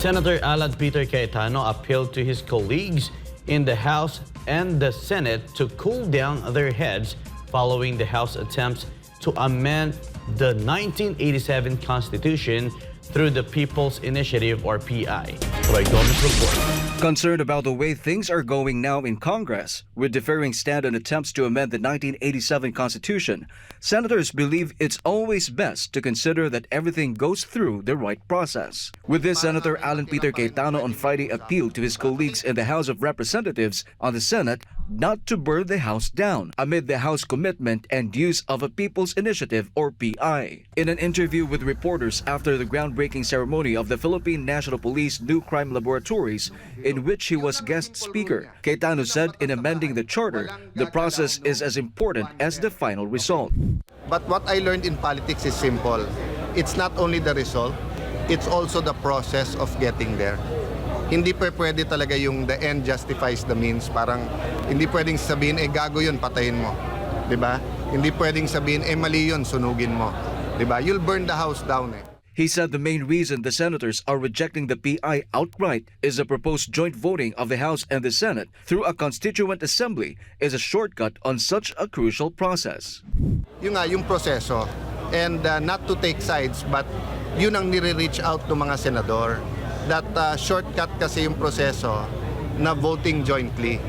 Senator Alan Peter Cayetano appealed to his colleagues in the House and the Senate to cool down their heads following the House attempts to amend the 1987 Constitution through the People's Initiative or PI. Roy Gomez report. Concerned about the way things are going now in Congress, with differing stand on attempts to amend the 1987 Constitution, senators believe it's always best to consider that everything goes through the right process. With this, Senator Alan Peter Cayetano on Friday appealed to his colleagues in the House of Representatives on the Senate not to burn the House down amid the House commitment and use of a People's Initiative or PI. In an interview with reporters after the groundbreaking ceremony of the Philippine National Police New Crime Laboratories, in which he was guest speaker, Cayetano said in amending the charter, the process is as important as the final result. But what I learned in politics is simple. It's not only the result, it's also the process of getting there. Hindi pwede talaga yung the end justifies the means. Parang hindi pwedeng sabihin, gago yun, patayin mo. Diba? Hindi pwedeng sabihin, mali yun, sunugin mo. Diba? You'll burn the house down. He said the main reason the senators are rejecting the PI outright is the proposed joint voting of the House and the Senate through a constituent assembly is a shortcut on such a crucial process. Yung proseso, and not to take sides, but yun ang nire-reach out ng mga senador. That shortcut kasi yung proseso na voting jointly.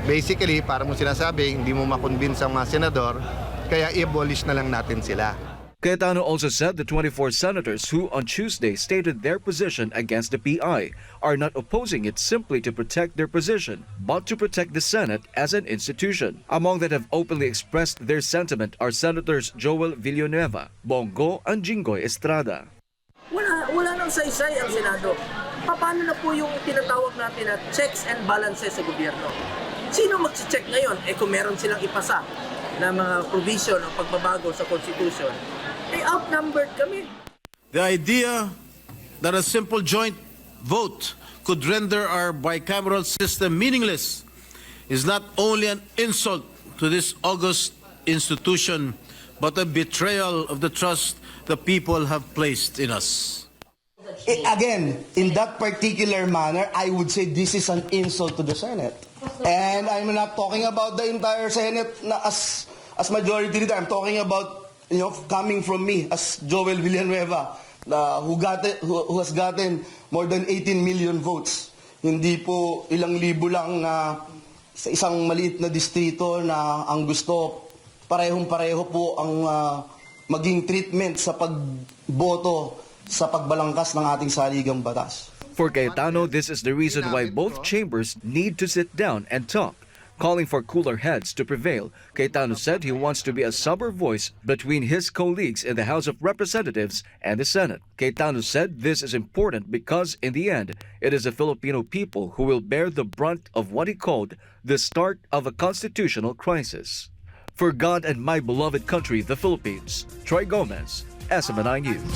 Basically, para mo sinasabi, hindi mo makonvince ang mga senador, kaya i-abolish na lang natin sila. Cayetano also said the 24 senators who on Tuesday stated their position against the PI are not opposing it simply to protect their position, but to protect the Senate as an institution. Among that have openly expressed their sentiment are Senators Joel Villanueva, Bongo, and Jinggoy Estrada. Wala nang saysay ang Senado. Paano na po yung tinatawag natin na checks and balances sa gobyerno? Sino mag-check ngayon? Kung meron silang ipasa na mga provision o pagbabago sa Constitution, outnumbered kami. The idea that a simple joint vote could render our bicameral system meaningless is not only an insult to this august institution, but a betrayal of the trust the people have placed in us. Again, in that particular manner, I would say this is an insult to the Senate. And I'm not talking about the entire Senate as majority leader. I'm talking about, coming from me as Joel Villanueva, who has gotten more than 18 million votes. Hindi po ilang libo lang na sa isang maliit na distrito na ang gusto, parehong-pareho po ang maging treatment sa pagboto sa pagbalangkas ng ating saligang batas. For Cayetano, this is the reason why both chambers need to sit down and talk. Calling for cooler heads to prevail, Cayetano said he wants to be a sober voice between his colleagues in the House of Representatives and the Senate. Cayetano said this is important because, in the end, it is the Filipino people who will bear the brunt of what he called the start of a constitutional crisis. For God and my beloved country, the Philippines, Troy Gomez, SMNI News.